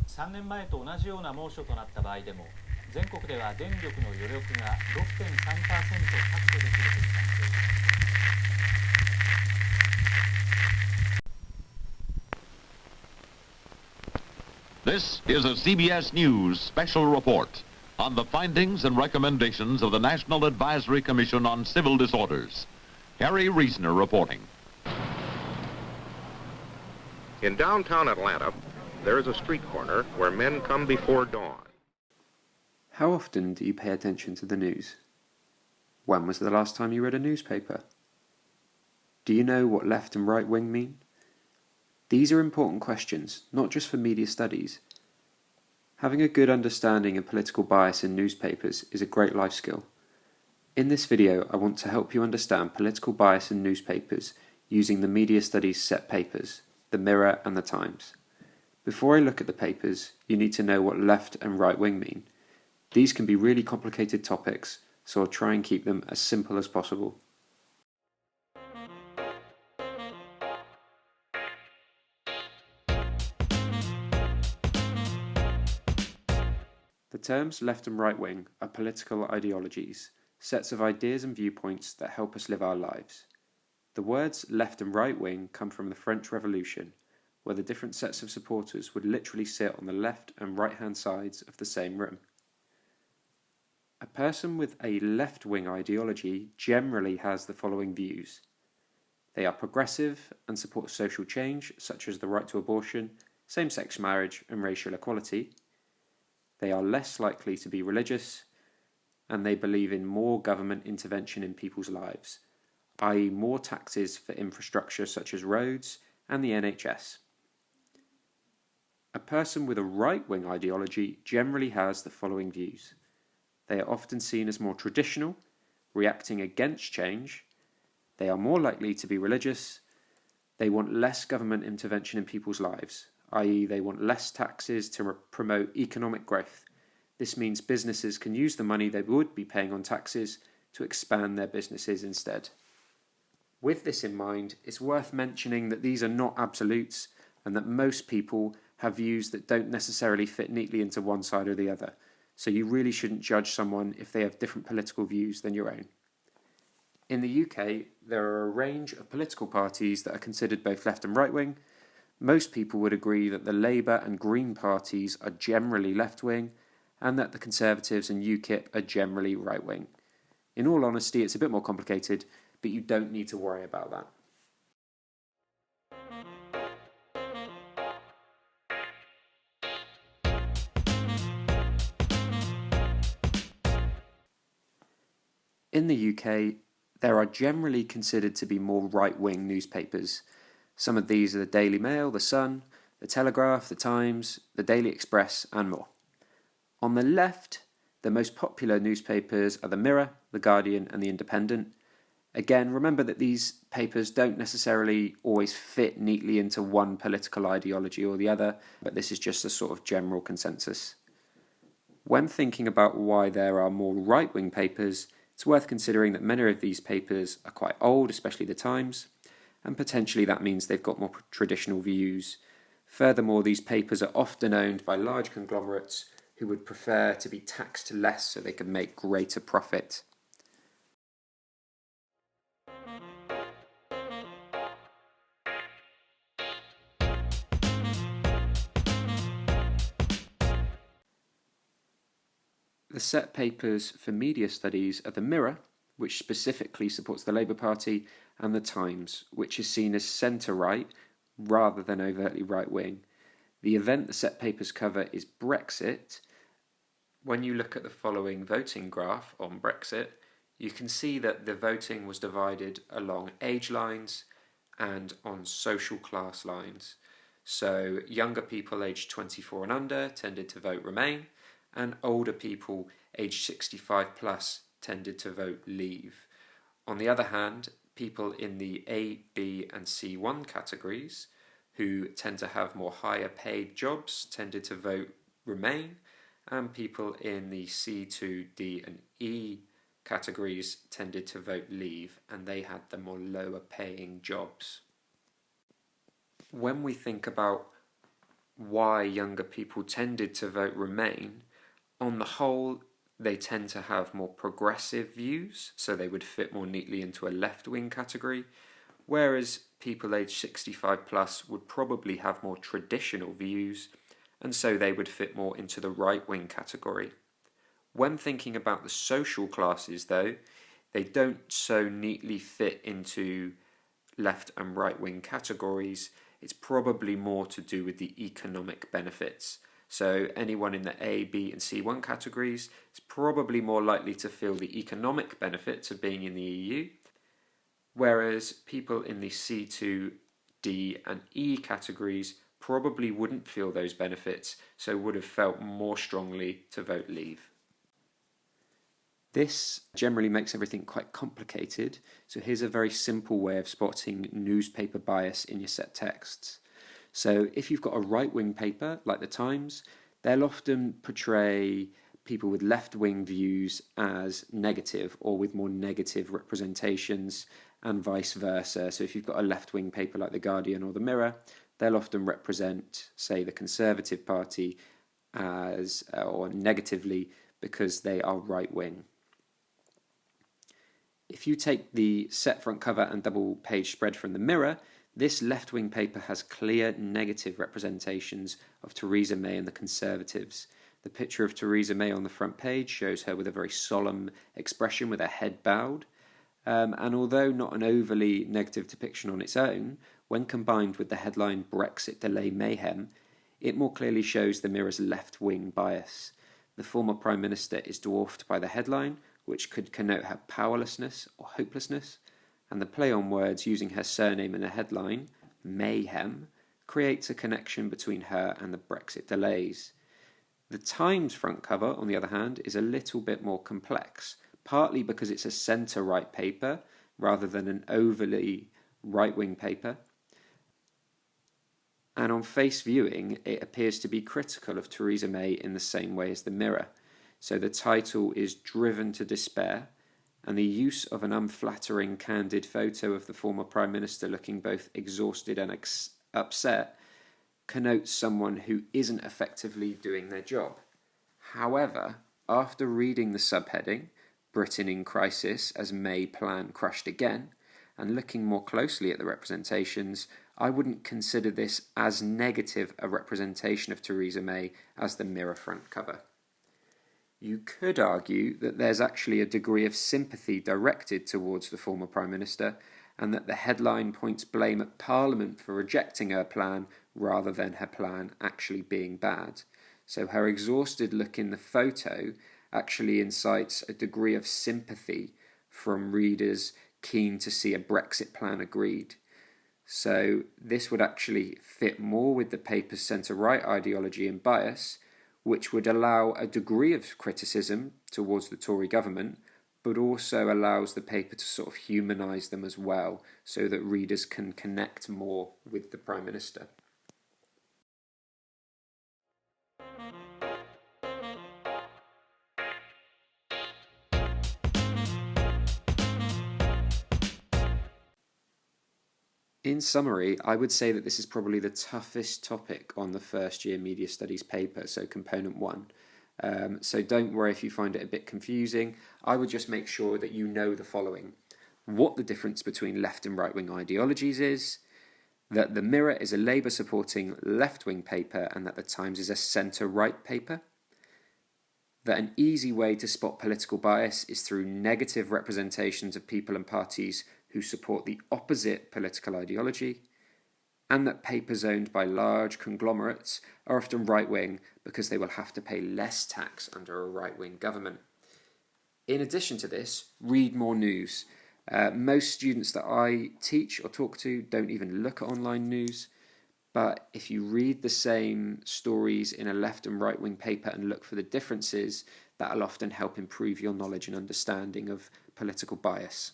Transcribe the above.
3年前と同じような猛暑となった場合でも、全国では電力の余力が 6.3% 確保できると試算しています。This is a CBS News special report on the findings and recommendations of the National Advisory Commission on Civil Disorders. Harry Reisner reporting. In downtown Atlanta, there is a street corner where men come before dawn. How often do you pay attention to the news? When was the last time you read a newspaper? Do you know what left and right wing mean? These are important questions, not just for media studies. Having a good understanding of political bias in newspapers is a great life skill. In this video, I want to help you understand political bias in newspapers using the media studies set papers, the Mirror and the Times. Before I look at the papers, you need to know what left and right wing mean. These can be really complicated topics, so I'll try and keep them as simple as possible. The terms left and right wing are political ideologies, sets of ideas and viewpoints that help us live our lives. The words left and right wing come from the French Revolution, where the different sets of supporters would literally sit on the left and right hand sides of the same room. A person with a left-wing ideology generally has the following views. They are progressive and support social change, such as the right to abortion, same-sex marriage and racial equality. They are less likely to be religious, and they believe in more government intervention in people's lives, i.e. more taxes for infrastructure such as roads and the NHS. A person with a right-wing ideology generally has the following views. They are often seen as more traditional, reacting against change. They are more likely to be religious. They want less government intervention in people's lives, i.e. they want less taxes to promote economic growth. This means businesses can use the money they would be paying on taxes to expand their businesses instead. With this in mind, it's worth mentioning that these are not absolutes and that most people have views that don't necessarily fit neatly into one side or the other. So you really shouldn't judge someone if they have different political views than your own. In the UK, there are a range of political parties that are considered both left and right-wing. Most people would agree that the Labour and Green parties are generally left-wing, and that the Conservatives and UKIP are generally right-wing. In all honesty, it's a bit more complicated, but you don't need to worry about that. In the UK, there are generally considered to be more right-wing newspapers. Some of these are the Daily Mail, the Sun, the Telegraph, the Times, the Daily Express, and more. On the left, the most popular newspapers are the Mirror, the Guardian, and the Independent. Again, remember that these papers don't necessarily always fit neatly into one political ideology or the other, but this is just a sort of general consensus. When thinking about why there are more right-wing papers, it's worth considering that many of these papers are quite old, especially the Times, and potentially that means they've got more traditional views. Furthermore, these papers are often owned by large conglomerates who would prefer to be taxed less so they can make greater profit. The set papers for media studies are the Mirror, which specifically supports the Labour Party, and the Times, which is seen as centre-right rather than overtly right-wing. The event the set papers cover is Brexit. When you look at the following voting graph on Brexit, you can see that the voting was divided along age lines and on social class lines. So younger people aged 24 and under tended to vote Remain, and older people aged 65 plus tended to vote Leave. On the other hand, people in the A, B and C1 categories, who tend to have more higher paid jobs, tended to vote Remain, and people in the C2, D and E categories tended to vote Leave, and they had the more lower paying jobs. When we think about why younger people tended to vote Remain, on the whole, they tend to have more progressive views, so they would fit more neatly into a left-wing category, whereas people aged 65 plus would probably have more traditional views, and so they would fit more into the right-wing category. When thinking about the social classes, though, they don't so neatly fit into left and right-wing categories. It's probably more to do with the economic benefits. So anyone in the A, B and C1 categories is probably more likely to feel the economic benefits of being in the EU, whereas people in the C2, D and E categories probably wouldn't feel those benefits, so would have felt more strongly to vote Leave. This generally makes everything quite complicated, so here's a very simple way of spotting newspaper bias in your set texts. So if you've got a right-wing paper, like the Times, they'll often portray people with left-wing views as negative or with more negative representations, and vice versa. So if you've got a left-wing paper like The Guardian or The Mirror, they'll often represent, say, the Conservative Party as, or negatively, because they are right-wing. If you take the set front cover and double page spread from The Mirror, this left-wing paper has clear negative representations of Theresa May and the Conservatives. The picture of Theresa May on the front page shows her with a very solemn expression with her head bowed. And although not an overly negative depiction on its own, when combined with the headline Brexit delay mayhem, it more clearly shows the Mirror's left-wing bias. The former Prime Minister is dwarfed by the headline, which could connote her powerlessness or hopelessness, and the play on words using her surname in a headline, mayhem, creates a connection between her and the Brexit delays. The Times front cover, on the other hand, is a little bit more complex, partly because it's a centre-right paper rather than an overly right-wing paper. And on face viewing, it appears to be critical of Theresa May in the same way as The Mirror. So the title is Driven to Despair, and the use of an unflattering, candid photo of the former Prime Minister looking both exhausted and upset connotes someone who isn't effectively doing their job. However, after reading the subheading, Britain in Crisis as May Plan Crushed Again, and looking more closely at the representations, I wouldn't consider this as negative a representation of Theresa May as the Mirror front cover. You could argue that there's actually a degree of sympathy directed towards the former Prime Minister, and that the headline points blame at Parliament for rejecting her plan rather than her plan actually being bad. So her exhausted look in the photo actually incites a degree of sympathy from readers keen to see a Brexit plan agreed. So this would actually fit more with the paper's centre-right ideology and bias, which would allow a degree of criticism towards the Tory government, but also allows the paper to sort of humanise them as well, so that readers can connect more with the Prime Minister. In summary, I would say that this is probably the toughest topic on the first year media studies paper, so component 1. So don't worry if you find it a bit confusing. I would just make sure that you know the following: what the difference between left and right-wing ideologies is, that the Mirror is a Labour-supporting left-wing paper and that the Times is a centre-right paper, that an easy way to spot political bias is through negative representations of people and parties who support the opposite political ideology, and that papers owned by large conglomerates are often right-wing because they will have to pay less tax under a right-wing government. In addition to this, read more news. Most students that I teach or talk to don't even look at online news, but if you read the same stories in a left and right-wing paper and look for the differences, that'll often help improve your knowledge and understanding of political bias.